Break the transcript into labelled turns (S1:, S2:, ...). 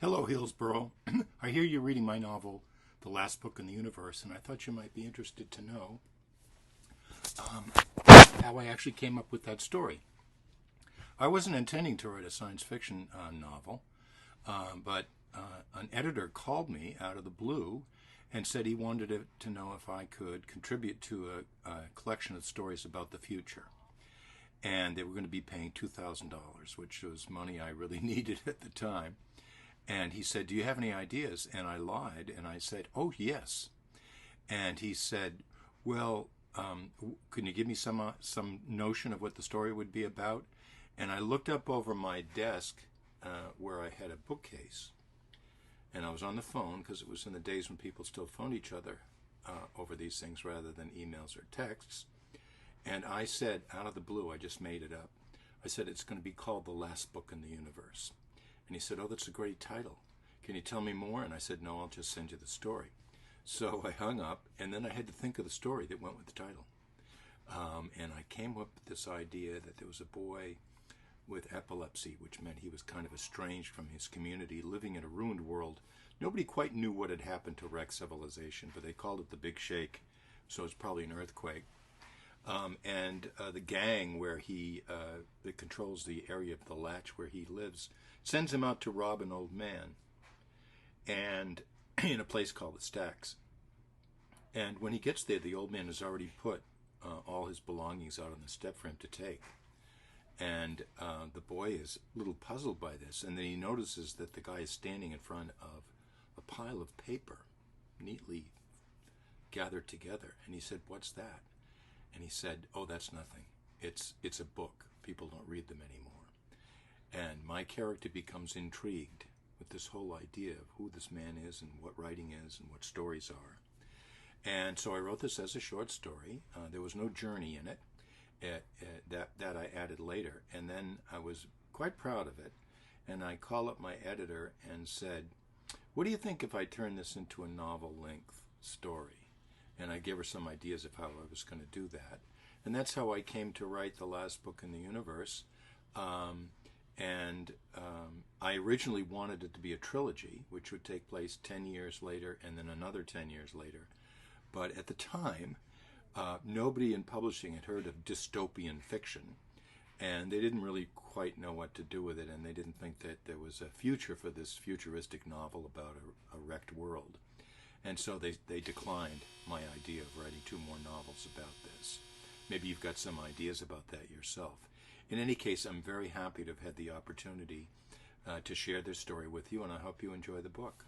S1: Hello, Hillsborough. I hear you're reading my novel, The Last Book in the Universe, and I thought you might be interested to know um, how I actually came up with that story. I wasn't intending to write a science fiction novel, but an editor called me out of the blue and said he wanted to know if I could contribute to a collection of stories about the future. And they were going to be paying $2,000, which was money I really needed at the time. And he said, "Do you have any ideas?" And I lied, and I said, "Oh, yes." And he said, "Well, can you give me some notion of what the story would be about?" And I looked up over my desk where I had a bookcase, and I was on the phone because it was in the days when people still phoned each other over these things rather than emails or texts. And I said, out of the blue, I just made it up. I said, "It's going to be called The Last Book in the Universe." And he said, "Oh, that's a great title. Can you tell me more?" And I said, "No, I'll just send you the story." So I hung up, and then I had to think of the story that went with the title. And I came up with this idea that there was a boy with epilepsy, which meant he was kind of estranged from his community, living in a ruined world. Nobody quite knew what had happened to wrecked civilization, but they called it the Big Shake, so it's probably an earthquake. And the gang where that controls the area of the latch where he lives sends him out to rob an old man, and in a place called the Stacks. And when he gets there, the old man has already put all his belongings out on the step for him to take. And the boy is a little puzzled by this, and then he notices that the guy is standing in front of a pile of paper, neatly gathered together. And he said, "What's that?" And he said, "Oh, that's nothing. It's a book. People don't read them anymore." And my character becomes intrigued with this whole idea of who this man is and what writing is and what stories are. And so I wrote this as a short story. There was no journey in it. That I added later. And then I was quite proud of it. And I called up my editor and said, "What do you think if I turn this into a novel-length story?" And I gave her some ideas of how I was going to do that. And that's how I came to write The Last Book in the Universe. I originally wanted it to be a trilogy, which would take place 10 years later and then another 10 years later. But at the time, nobody in publishing had heard of dystopian fiction, and they didn't really quite know what to do with it, and they didn't think that there was a future for this futuristic novel about a wrecked world. And so they declined my idea of writing two more novels about this. Maybe you've got some ideas about that yourself. In any case, I'm very happy to have had the opportunity to share this story with you, and I hope you enjoy the book.